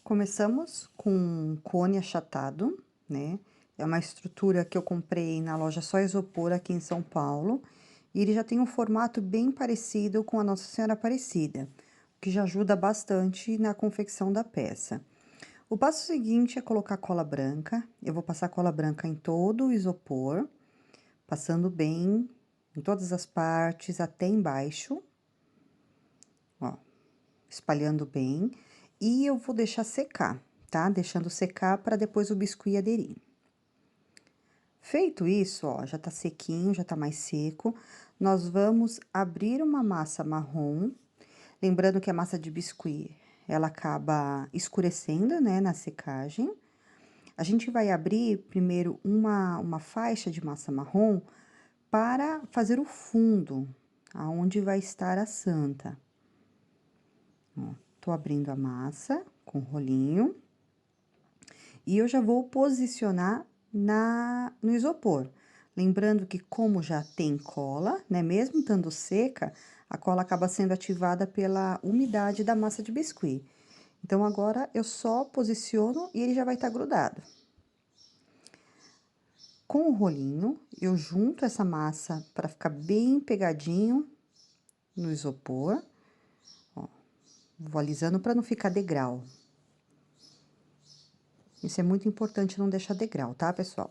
Começamos com um cone achatado, né? É uma estrutura que eu comprei na loja Só Isopor aqui em São Paulo. E ele já tem um formato bem parecido com a Nossa Senhora Aparecida, o que já ajuda bastante na confecção da peça. O passo seguinte é colocar cola branca. Eu vou passar cola branca em todo o isopor, passando bem em todas as partes até embaixo. Ó, espalhando bem. E eu vou deixar secar, tá? Deixando secar para depois o biscuit aderir. Feito isso, ó, já tá sequinho, já tá mais seco. Nós vamos abrir uma massa marrom. Lembrando que a massa de biscuit, ela acaba escurecendo, né, na secagem. A gente vai abrir primeiro uma faixa de massa marrom para fazer o fundo, aonde vai estar a santa. Ó, tô abrindo a massa com rolinho. E eu já vou posicionar no isopor. Lembrando que como já tem cola, né, mesmo estando seca, a cola acaba sendo ativada pela umidade da massa de biscuit. Então, agora, eu só posiciono e ele já vai estar grudado. Com o rolinho, eu junto essa massa para ficar bem pegadinho no isopor. Ó, vou alisando para não ficar degrau. Isso é muito importante não deixar degrau, tá, pessoal?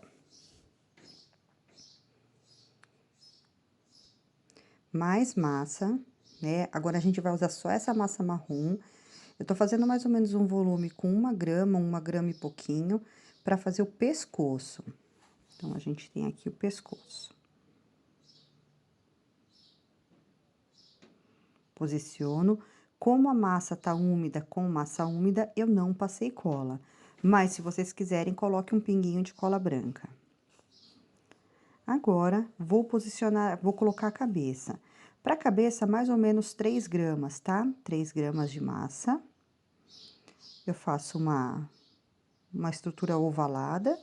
Mais massa, né? Agora, a gente vai usar só essa massa marrom. Eu tô fazendo mais ou menos um volume com 1 grama e pouquinho, para fazer o pescoço. Então, a gente tem aqui o pescoço. Posiciono. Como a massa tá úmida, com massa úmida, eu não passei cola. Mas, se vocês quiserem, coloque um pinguinho de cola branca. Agora, vou posicionar, vou colocar a cabeça. Para a cabeça, mais ou menos 3 gramas, tá? 3 gramas de massa. Eu faço uma estrutura ovalada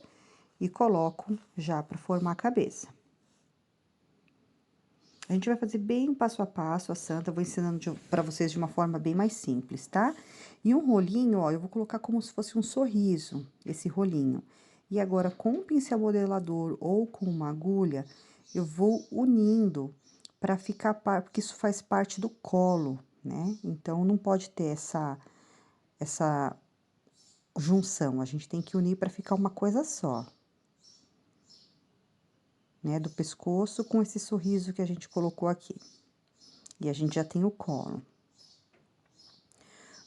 e coloco já para formar a cabeça. A gente vai fazer bem passo a passo a santa, eu vou ensinando para vocês de uma forma bem mais simples, tá? E um rolinho, ó, eu vou colocar como se fosse um sorriso, esse rolinho. E agora, com um pincel modelador ou com uma agulha, eu vou unindo para ficar, porque isso faz parte do colo, né? Então, não pode ter essa junção, a gente tem que unir para ficar uma coisa só. Né, do pescoço com esse sorriso que a gente colocou aqui. E a gente já tem o colo.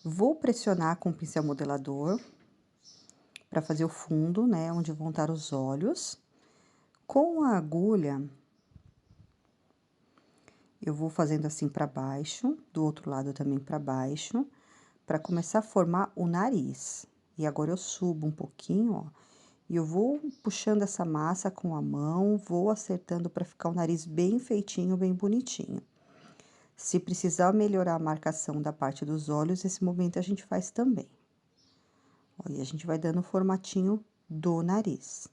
Vou pressionar com o pincel modelador para fazer o fundo, né, onde vão estar os olhos. Com a agulha, eu vou fazendo assim para baixo, do outro lado também para baixo, para começar a formar o nariz. E agora eu subo um pouquinho, ó, e eu vou puxando essa massa com a mão, vou acertando para ficar o nariz bem feitinho, bem bonitinho. Se precisar melhorar a marcação da parte dos olhos, esse momento a gente faz também. Ó, e a gente vai dando o formatinho do nariz.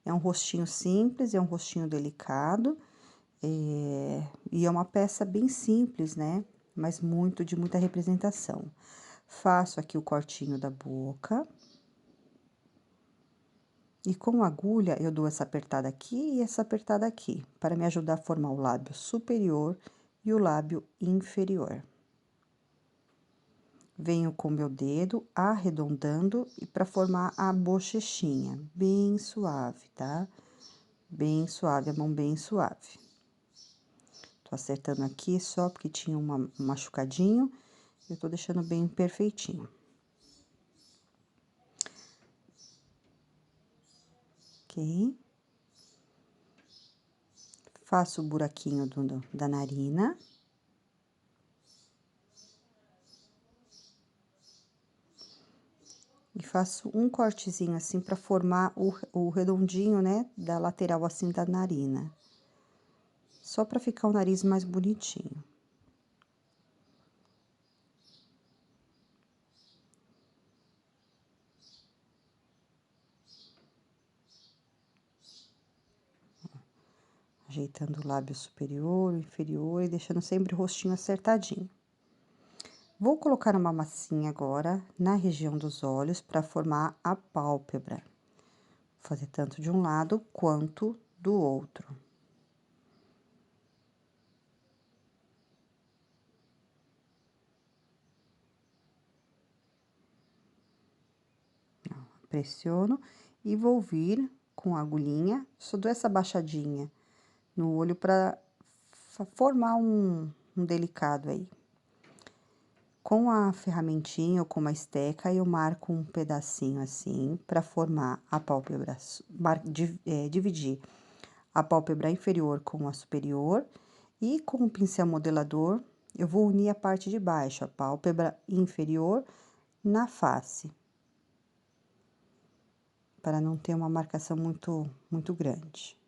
É um rostinho simples, é um rostinho delicado, e é uma peça bem simples, né? Mas de muita representação. Faço aqui o cortinho da boca. E com a agulha, eu dou essa apertada aqui e essa apertada aqui, para me ajudar a formar o lábio superior e o lábio inferior. Venho com meu dedo arredondando e para formar a bochechinha, bem suave, tá? Bem suave, a mão bem suave. Tô acertando aqui só porque tinha um machucadinho, eu tô deixando bem perfeitinho. Ok? Faço o buraquinho da narina. E faço um cortezinho assim para formar o redondinho, né, da lateral assim da narina. Só para ficar o nariz mais bonitinho. Ajeitando o lábio superior, inferior e deixando sempre o rostinho acertadinho. Vou colocar uma massinha agora na região dos olhos para formar a pálpebra. Vou fazer tanto de um lado quanto do outro. Pressiono e vou vir com a agulhinha, só dou essa baixadinha no olho para formar um delicado aí. Com a ferramentinha ou com uma esteca, eu marco um pedacinho assim, para formar a pálpebra, dividir a pálpebra inferior com a superior, e com o pincel modelador, eu vou unir a parte de baixo, a pálpebra inferior, na face. Para não ter uma marcação muito grande.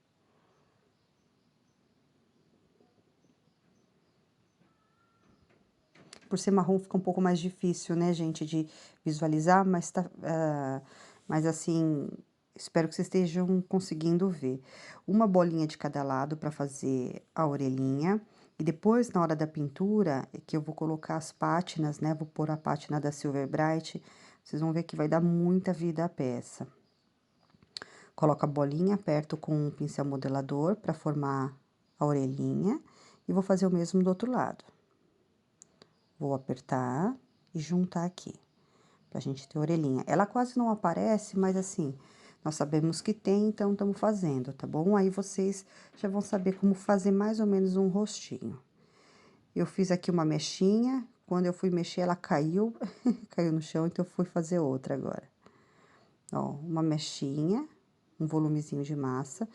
Por ser marrom fica um pouco mais difícil, né, gente, de visualizar, mas mas assim, espero que vocês estejam conseguindo ver. Uma bolinha de cada lado para fazer a orelhinha, e depois, na hora da pintura, é que eu vou colocar as pátinas, né, vou pôr a pátina da Silver Bright, vocês vão ver que vai dar muita vida à peça. Coloco a bolinha, aperto com o pincel modelador para formar a orelhinha, e vou fazer o mesmo do outro lado. Vou apertar e juntar aqui, pra gente ter a orelhinha. Ela quase não aparece, mas assim, nós sabemos que tem, então estamos fazendo, tá bom? Aí vocês já vão saber como fazer mais ou menos um rostinho. Eu fiz aqui uma mechinha, quando eu fui mexer ela caiu, caiu no chão, então eu fui fazer outra agora. Ó, uma mechinha, um volumezinho de massa.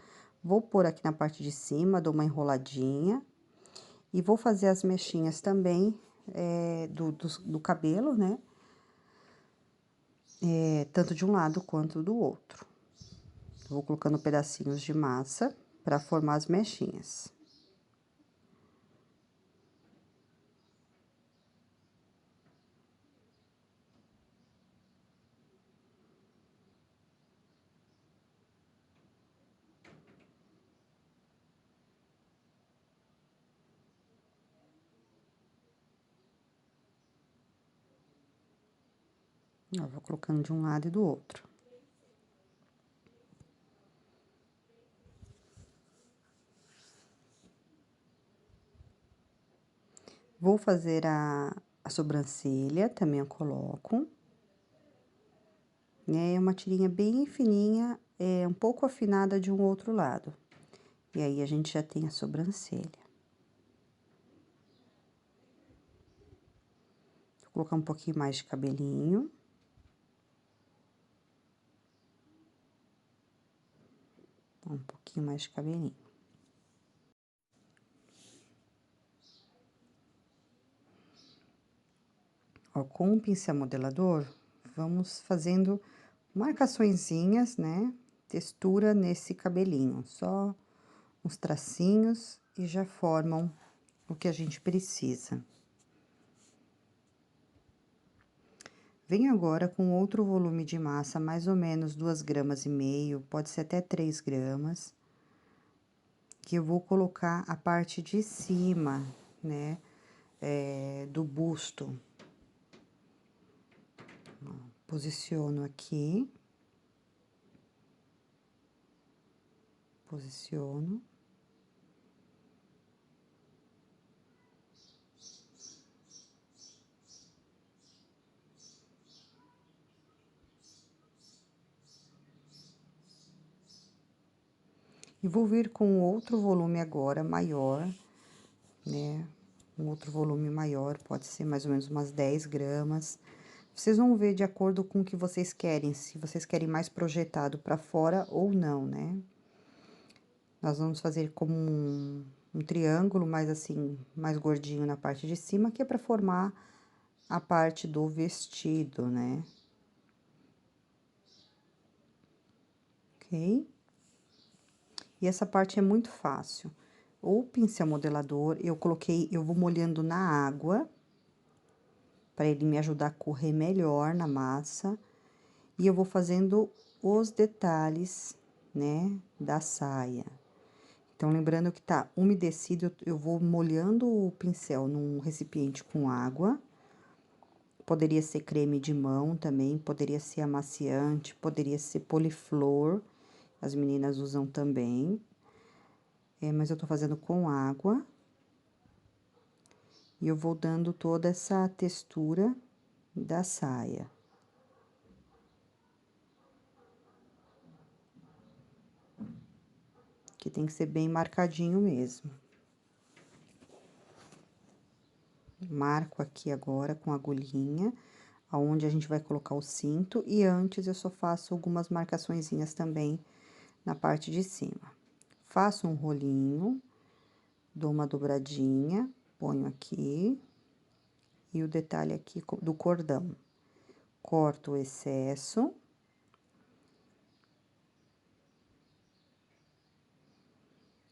Vou pôr aqui na parte de cima, dou uma enroladinha. E vou fazer as mechinhas também do cabelo, né? Tanto de um lado quanto do outro. Vou colocando pedacinhos de massa para formar as mechinhas. Ó, vou colocando de um lado e do outro. Vou fazer a sobrancelha, também eu coloco. É uma tirinha bem fininha, um pouco afinada de um outro lado. E aí, a gente já tem a sobrancelha. Vou colocar um pouquinho mais de cabelinho. Um pouquinho mais de cabelinho. Ó, com o pincel modelador, vamos fazendo marcaçõezinhas, né? Textura nesse cabelinho, só uns tracinhos e já formam o que a gente precisa. Venho agora com outro volume de massa, mais ou menos 2,5 gramas, pode ser até 3 gramas, que eu vou colocar a parte de cima, né, do busto. Posiciono aqui. Posiciono. E vou vir com outro volume agora, maior, né? Um outro volume maior, pode ser mais ou menos umas 10 gramas. Vocês vão ver de acordo com o que vocês querem, se vocês querem mais projetado pra fora ou não, né? Nós vamos fazer como um triângulo, mais assim, mais gordinho na parte de cima, que é pra formar a parte do vestido, né? Ok? E essa parte é muito fácil. O pincel modelador, eu vou molhando na água, para ele me ajudar a correr melhor na massa. E eu vou fazendo os detalhes, né, da saia. Então, lembrando que tá umedecido, eu vou molhando o pincel num recipiente com água. Poderia ser creme de mão também, poderia ser amaciante, poderia ser poliflor, as meninas usam também. Mas eu tô fazendo com água. E eu vou dando toda essa textura da saia. Que tem que ser bem marcadinho mesmo. Marco aqui agora com a agulhinha, aonde a gente vai colocar o cinto, e antes eu só faço algumas marcaçõezinhas também na parte de cima. Faço um rolinho, dou uma dobradinha, ponho aqui, e o detalhe aqui do cordão. Corto o excesso.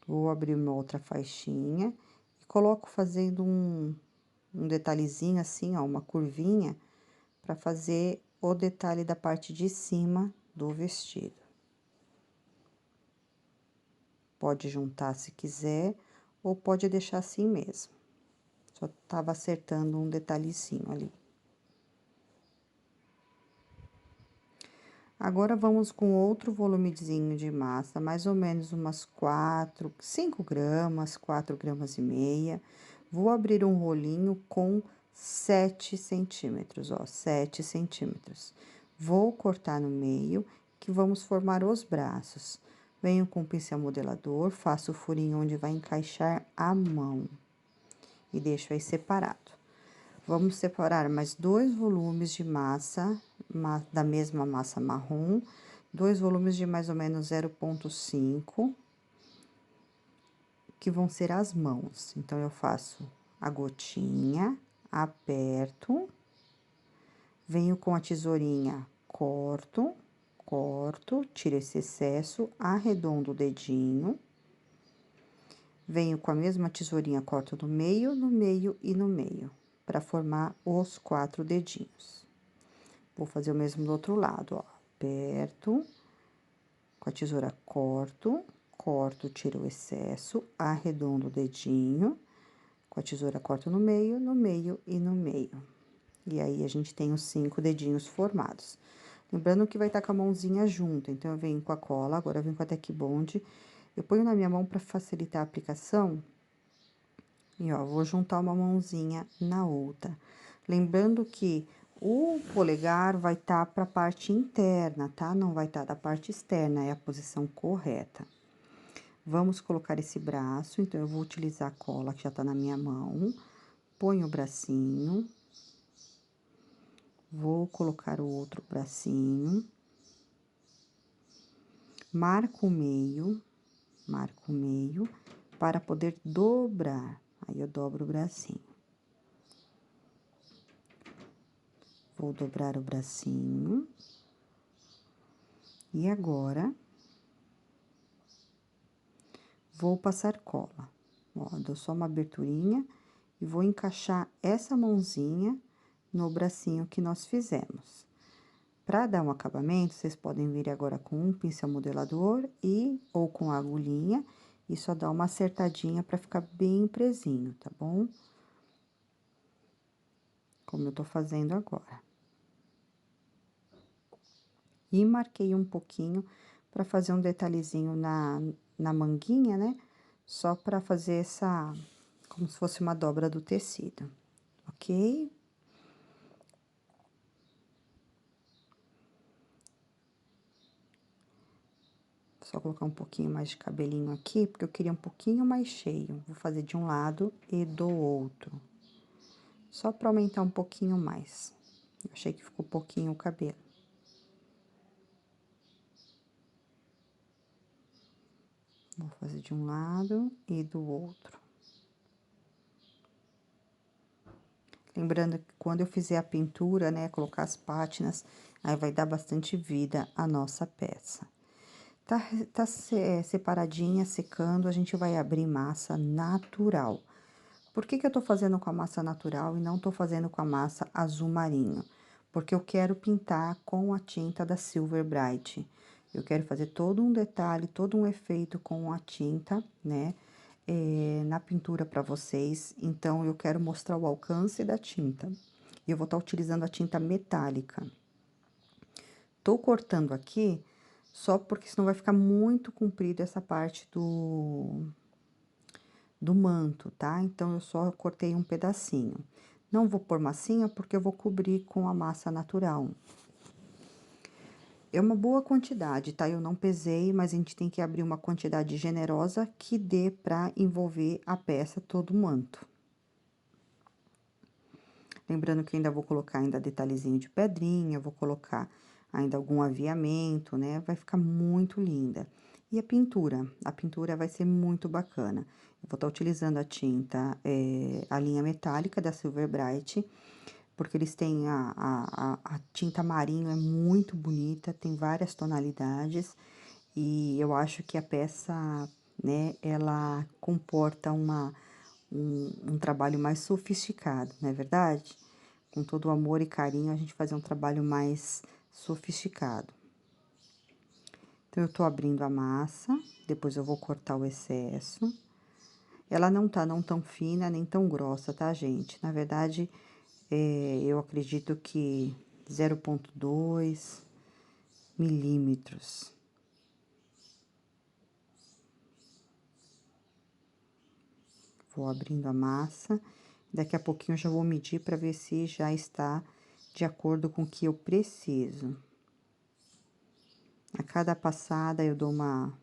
Vou abrir uma outra faixinha e coloco fazendo um detalhezinho assim, ó, uma curvinha, para fazer o detalhe da parte de cima do vestido. Pode juntar se quiser, ou pode deixar assim mesmo. Só tava acertando um detalhezinho ali. Agora, vamos com outro volumezinho de massa, mais ou menos umas 5 gramas, 4,5 gramas. Vou abrir um rolinho com 7 centímetros, ó, 7 centímetros. Vou cortar no meio, que vamos formar os braços. Venho com o pincel modelador, faço o furinho onde vai encaixar a mão. E deixo aí separado. Vamos separar mais 2 volumes de massa, da mesma massa marrom, 2 volumes de mais ou menos 0,5, que vão ser as mãos. Então, eu faço a gotinha, aperto, venho com a tesourinha, corto, tiro esse excesso, arredondo o dedinho, venho com a mesma tesourinha, corto no meio e no meio, para formar os 4 dedinhos. Vou fazer o mesmo do outro lado, ó. Aperto, com a tesoura corto, tiro o excesso, arredondo o dedinho, com a tesoura corto no meio e no meio. E aí, a gente tem os 5 dedinhos formados. Lembrando que vai estar com a mãozinha junto, então, eu venho com a cola, agora eu venho com a Tec Bond, eu ponho na minha mão para facilitar a aplicação. E, ó, vou juntar uma mãozinha na outra. Lembrando que o polegar vai estar para a parte interna, tá? Não vai estar da parte externa, é a posição correta. Vamos colocar esse braço, então, eu vou utilizar a cola que já tá na minha mão. Ponho o bracinho. Vou colocar o outro bracinho. Marco o meio para poder dobrar. Aí, eu dobro o bracinho. Vou dobrar o bracinho. E agora, vou passar cola. Ó, dou só uma aberturinha e vou encaixar essa mãozinha no bracinho que nós fizemos. Para dar um acabamento, vocês podem vir agora com um pincel modelador ou com a agulhinha e só dar uma acertadinha para ficar bem presinho, tá bom? Como eu tô fazendo agora. E marquei um pouquinho para fazer um detalhezinho na manguinha, né? Só para fazer como se fosse uma dobra do tecido, ok? Só colocar um pouquinho mais de cabelinho aqui, porque eu queria um pouquinho mais cheio. Vou fazer de um lado e do outro. Só para aumentar um pouquinho mais. Eu achei que ficou pouquinho o cabelo. Vou fazer de um lado e do outro. Lembrando que quando eu fizer a pintura, né, colocar as pátinas, aí vai dar bastante vida à nossa peça. Tá separadinha, secando, a gente vai abrir massa natural. Por que eu tô fazendo com a massa natural e não tô fazendo com a massa azul marinho? Porque eu quero pintar com a tinta da Silver Bright. Eu quero fazer todo um detalhe, todo um efeito com a tinta, né? Na pintura para vocês. Então, eu quero mostrar o alcance da tinta. E eu vou estar utilizando a tinta metálica. Tô cortando aqui, só porque senão vai ficar muito comprido essa parte do manto, tá? Então, eu só cortei um pedacinho. Não vou pôr massinha, porque eu vou cobrir com a massa natural. É uma boa quantidade, tá? Eu não pesei, mas a gente tem que abrir uma quantidade generosa que dê pra envolver a peça, todo o manto. Lembrando que ainda vou colocar ainda detalhezinho de pedrinha, vou colocar ainda algum aviamento, né? Vai ficar muito linda. E a pintura vai ser muito bacana. Eu vou estar utilizando a tinta, a linha metálica da Silver Bright, porque eles têm a tinta marinho, é muito bonita, tem várias tonalidades, e eu acho que a peça, né, ela comporta um trabalho mais sofisticado, não é verdade? Com todo o amor e carinho, a gente fazer um trabalho mais sofisticado. Então, eu tô abrindo a massa, depois eu vou cortar o excesso. Ela não tá não tão fina, nem tão grossa, tá, gente? Na verdade, eu acredito que 0,2 milímetros. Vou abrindo a massa, daqui a pouquinho eu já vou medir para ver se já está de acordo com o que eu preciso. A cada passada eu dou uma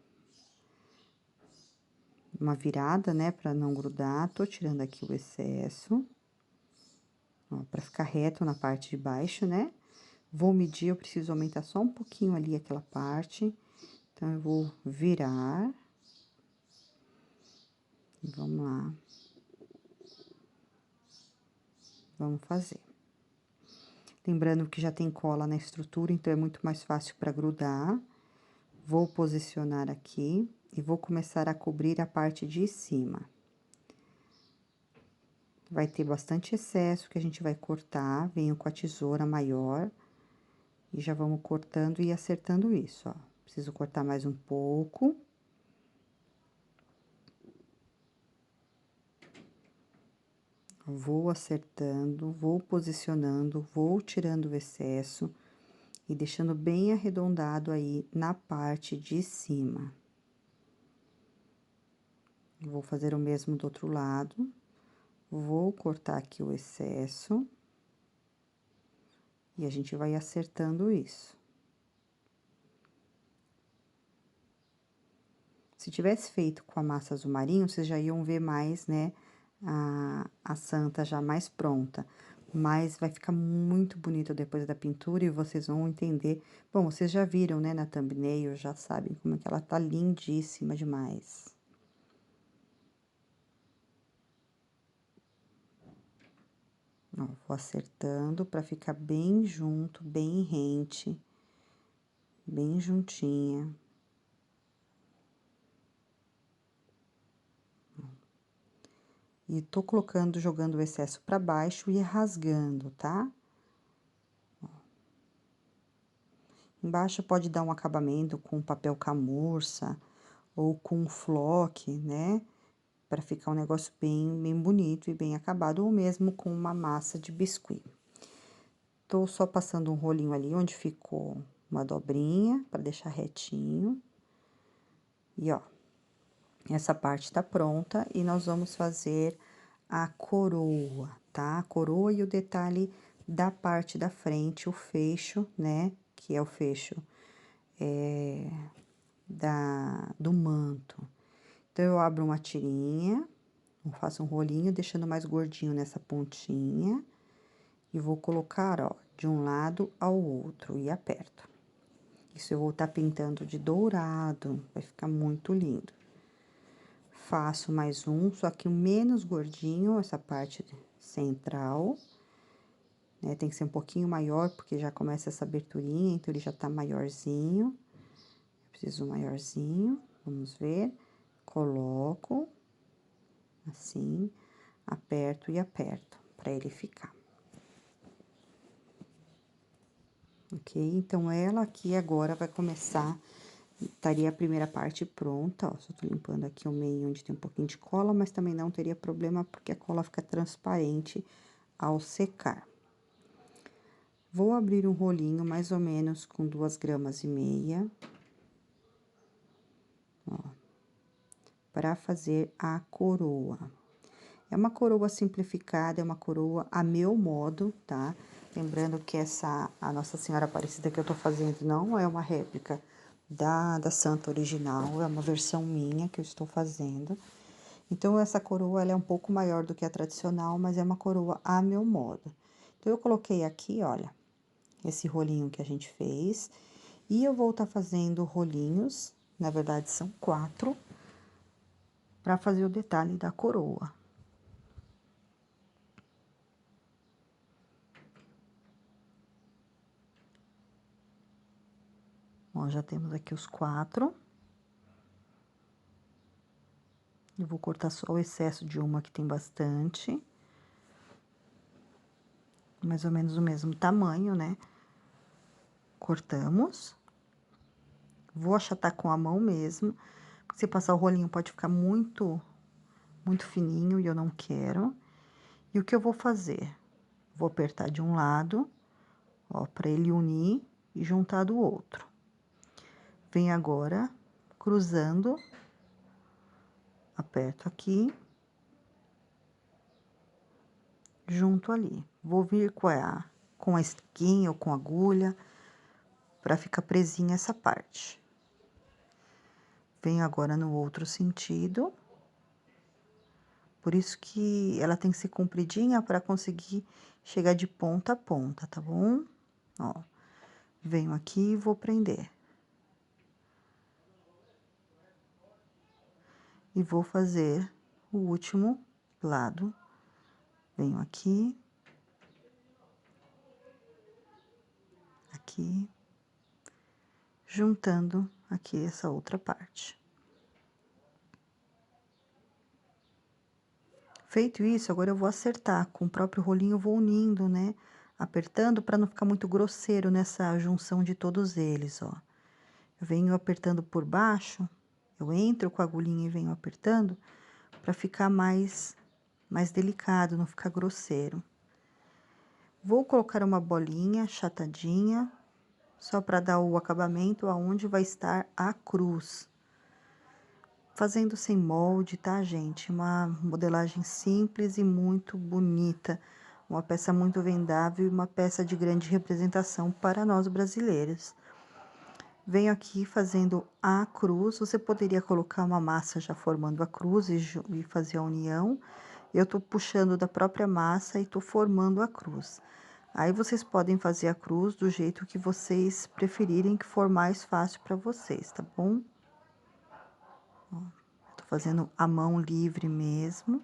virada, né, para não grudar. Tô tirando aqui o excesso, ó, para ficar reto na parte de baixo, né? Vou medir, eu preciso aumentar só um pouquinho ali aquela parte. Então, eu vou virar. E vamos lá. Vamos fazer. Lembrando que já tem cola na estrutura, então é muito mais fácil para grudar. Vou posicionar aqui e vou começar a cobrir a parte de cima. Vai ter bastante excesso que a gente vai cortar, venho com a tesoura maior e já vamos cortando e acertando isso, ó. Preciso cortar mais um pouco. Vou acertando, vou posicionando, vou tirando o excesso e deixando bem arredondado aí na parte de cima. Vou fazer o mesmo do outro lado. Vou cortar aqui o excesso. E a gente vai acertando isso. Se tivesse feito com a massa azul marinho, vocês já iam ver mais, né, a santa já mais pronta. Mas vai ficar muito bonito depois da pintura e vocês vão entender. Bom, vocês já viram, né, na thumbnail, já sabem como é que ela tá lindíssima demais. Ó, vou acertando pra ficar bem junto, bem rente, bem juntinha. E tô colocando, jogando o excesso pra baixo e rasgando, tá? Ó. Embaixo pode dar um acabamento com papel camurça ou com flock, né? Pra ficar um negócio bem bonito e bem acabado, ou mesmo com uma massa de biscuit. Tô só passando um rolinho ali onde ficou uma dobrinha, pra deixar retinho. E, ó, essa parte tá pronta e nós vamos fazer a coroa, tá? A coroa e o detalhe da parte da frente, o fecho, né? Que é o fecho do manto. Então, eu abro uma tirinha, faço um rolinho, deixando mais gordinho nessa pontinha. E vou colocar, ó, de um lado ao outro e aperto. Isso eu vou estar pintando de dourado, vai ficar muito lindo. Faço mais um, só que o menos gordinho, essa parte central, né? Tem que ser um pouquinho maior, porque já começa essa aberturinha, então ele já tá maiorzinho. Preciso maiorzinho, vamos ver. Coloco, assim, aperto e aperto, pra ele ficar. Ok? Então, ela aqui agora vai começar, estaria a primeira parte pronta, ó. Só tô limpando aqui o meio onde tem um pouquinho de cola, mas também não teria problema, porque a cola fica transparente ao secar. Vou abrir um rolinho mais ou menos com 2,5 gramas, ó, para fazer a coroa. É uma coroa simplificada, é uma coroa a meu modo, tá? Lembrando que a Nossa Senhora Aparecida que eu tô fazendo não é uma réplica da santa original, é uma versão minha que eu estou fazendo. Então, essa coroa, ela é um pouco maior do que a tradicional, mas é uma coroa a meu modo. Então, eu coloquei aqui, olha, esse rolinho que a gente fez, e eu vou estar fazendo rolinhos, na verdade, são 4, para fazer o detalhe da coroa. Ó, já temos aqui os 4. Eu vou cortar só o excesso de uma que tem bastante. Mais ou menos o mesmo tamanho, né? Cortamos. Vou achatar com a mão mesmo. Porque se passar o rolinho pode ficar muito fininho e eu não quero. E o que eu vou fazer? Vou apertar de um lado, ó, pra ele unir e juntar do outro. Vem agora cruzando, aperto aqui, junto ali. Vou vir com a esquinha ou com a agulha, pra ficar presinha essa parte. Venho agora no outro sentido. Por isso que ela tem que ser compridinha para conseguir chegar de ponta a ponta, tá bom? Ó, venho aqui e vou prender. E vou fazer o último lado. Venho aqui. Aqui. Juntando aqui essa outra parte. Feito isso, agora eu vou acertar. Com o próprio rolinho eu vou unindo, né? Apertando para não ficar muito grosseiro nessa junção de todos eles, ó. Eu venho apertando por baixo, eu entro com a agulhinha e venho apertando para ficar mais delicado, não ficar grosseiro. Vou colocar uma bolinha achatadinha, só para dar o acabamento aonde vai estar a cruz. Fazendo sem molde, tá, gente? Uma modelagem simples e muito bonita. Uma peça muito vendável e uma peça de grande representação para nós brasileiros. Venho aqui fazendo a cruz. Você poderia colocar uma massa já formando a cruz e fazer a união. Eu tô puxando da própria massa e tô formando a cruz. Aí, vocês podem fazer a cruz do jeito que vocês preferirem, que for mais fácil para vocês, tá bom? Ó, tô fazendo a mão livre mesmo,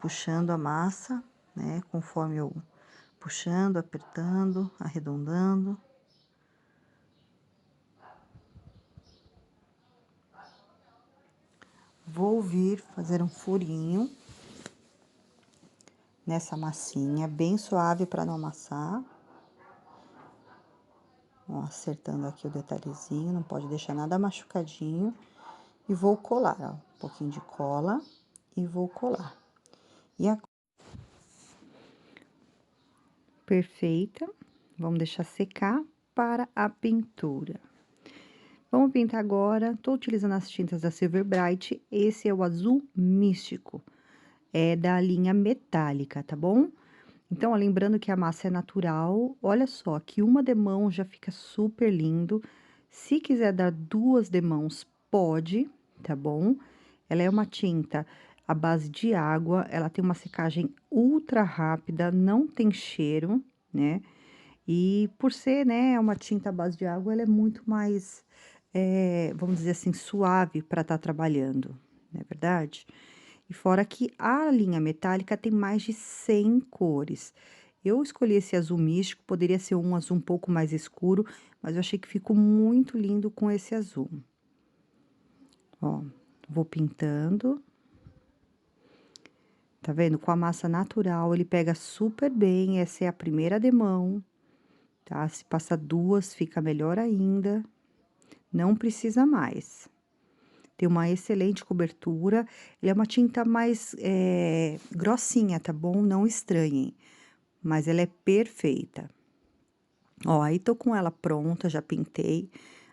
puxando a massa, né? Conforme eu puxando, apertando, arredondando. Vou vir fazer um furinho nessa massinha, bem suave para não amassar. Ó, acertando aqui o detalhezinho, não pode deixar nada machucadinho. E vou colar, ó, um pouquinho de cola e vou colar. E a perfeita, vamos deixar secar para a pintura. Vamos pintar agora, tô utilizando as tintas da Silver Bright, esse é o azul místico, é da linha metálica, tá bom? Então, ó, lembrando que a massa é natural, olha só, que uma demão já fica super lindo. Se quiser dar 2 demãos, pode, tá bom? Ela é uma tinta à base de água, ela tem uma secagem ultra rápida, não tem cheiro, né? E por ser, né, uma tinta à base de água, ela é muito mais, vamos dizer assim, suave para estar trabalhando, não é verdade? E fora que a linha metálica tem mais de 100 cores. Eu escolhi esse azul místico, poderia ser um azul um pouco mais escuro, mas eu achei que ficou muito lindo com esse azul. Ó, vou pintando. Tá vendo? Com a massa natural, ele pega super bem, essa é a primeira demão, tá? Se passar 2, fica melhor ainda. Não precisa mais. Tem uma excelente cobertura, ele é uma tinta mais, grossinha, tá bom? Não estranhem, mas ela é perfeita. Ó, aí tô com ela pronta, já pintei,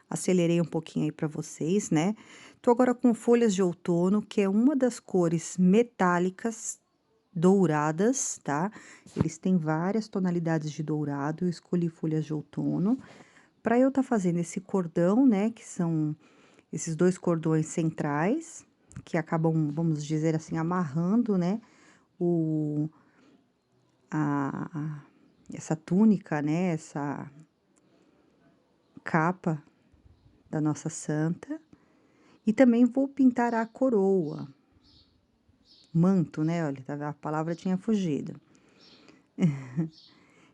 acelerei um pouquinho aí pra vocês, né. Tô agora com folhas de outono, que é uma das cores metálicas douradas, tá. Eles têm várias tonalidades de dourado, eu escolhi folhas de outono, pra eu tá fazendo esse cordão, né, que são esses 2 cordões centrais, que acabam, vamos dizer assim, amarrando, né, o a essa túnica, né, essa capa da nossa santa, e também vou pintar a coroa, manto, né, olha, a palavra tinha fugido.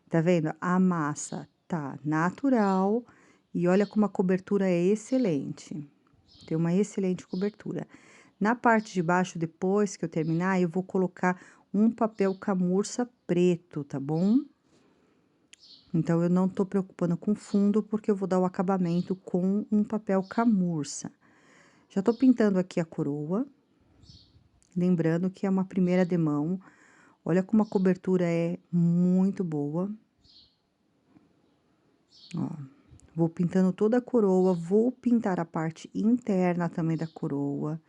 Tá vendo? A massa tá natural e olha como a cobertura é excelente, tem uma excelente cobertura. Na parte de baixo, depois que eu terminar, eu vou colocar um papel camurça preto, tá bom? Então eu não tô preocupando com fundo, porque eu vou dar o acabamento com um papel camurça. Já tô pintando aqui a coroa, lembrando que é uma primeira demão. Olha como a cobertura é muito boa. Ó, vou pintando toda a coroa, vou pintar a parte interna também da coroa.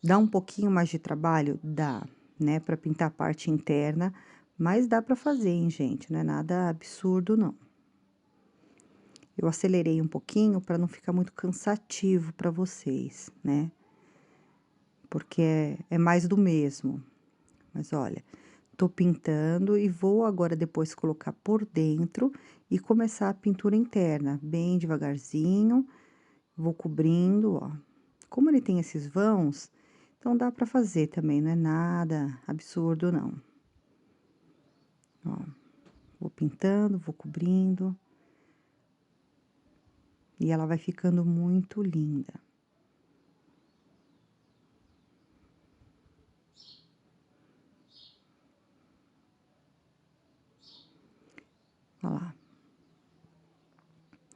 Dá um pouquinho mais de trabalho? Dá, né, pra pintar a parte interna, mas dá pra fazer, hein, gente, não é nada absurdo não. Eu acelerei um pouquinho pra não ficar muito cansativo pra vocês, né, porque é mais do mesmo. Mas olha, tô pintando e vou agora depois colocar por dentro e começar a pintura interna, bem devagarzinho, vou cobrindo, ó. Como ele tem esses vãos, então dá pra fazer também, não é nada absurdo não. Ó, vou pintando, vou cobrindo. E ela vai ficando muito linda. Ó lá.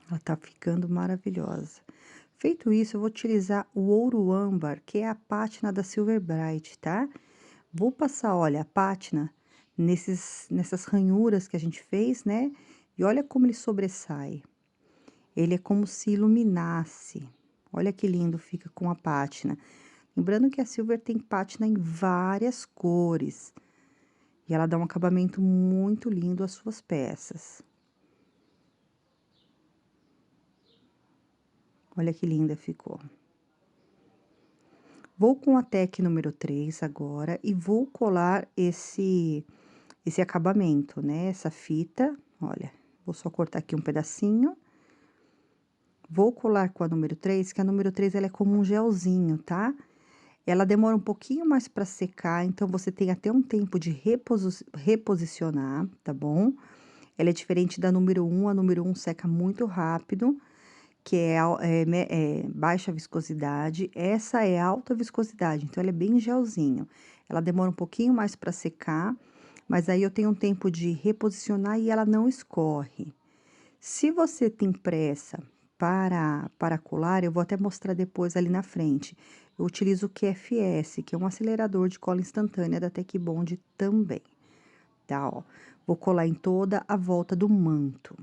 Ela tá ficando maravilhosa. Feito isso, eu vou utilizar o ouro âmbar, que é a pátina da Silver Bright, tá? Vou passar, olha, a pátina nessas ranhuras que a gente fez, né? E olha como ele sobressai. Ele é como se iluminasse. Olha que lindo fica com a pátina. Lembrando que a Silver tem pátina em várias cores. E ela dá um acabamento muito lindo às suas peças. Olha que linda ficou. Vou com a Tec número 3 agora e vou colar esse acabamento, né, essa fita, olha, vou só cortar aqui um pedacinho. Vou colar com a número 3, que a número 3 ela é como um gelzinho, tá? Ela demora um pouquinho mais para secar, então você tem até um tempo de reposicionar, tá bom? Ela é diferente da número 1, a número 1 seca muito rápido, que é baixa viscosidade, essa é alta viscosidade, então ela é bem gelzinho. Ela demora um pouquinho mais para secar, mas aí eu tenho um tempo de reposicionar e ela não escorre. Se você tem pressa para colar, eu vou até mostrar depois ali na frente. Eu utilizo o QFS, que é um acelerador de cola instantânea da Tec Bond também, tá, ó. Vou colar em toda a volta do manto.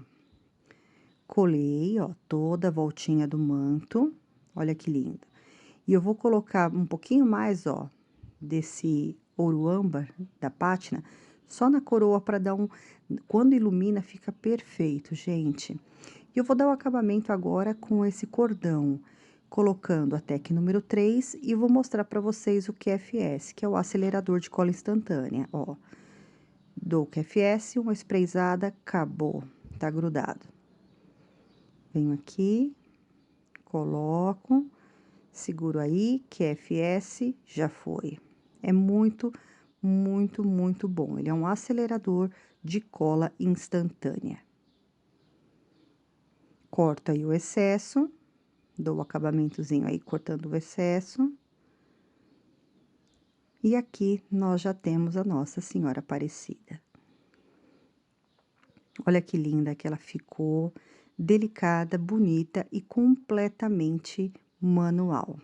Colei, ó, toda a voltinha do manto, olha que lindo. E eu vou colocar um pouquinho mais, ó, desse ouro âmbar da pátina, só na coroa para dar quando ilumina fica perfeito, gente. E eu vou dar o acabamento agora com esse cordão, colocando a Tec número 3 e vou mostrar para vocês o QFS, que é o acelerador de cola instantânea, ó. Dou o QFS, uma sprayzada, acabou, tá grudado. Venho aqui, coloco, seguro aí, QFS, já foi. É muito, muito, muito bom. Ele é um acelerador de cola instantânea. Corto aí o excesso, dou o acabamentozinho aí cortando o excesso. E aqui nós já temos a Nossa Senhora Aparecida. Olha que linda que ela ficou, delicada, bonita e completamente manual.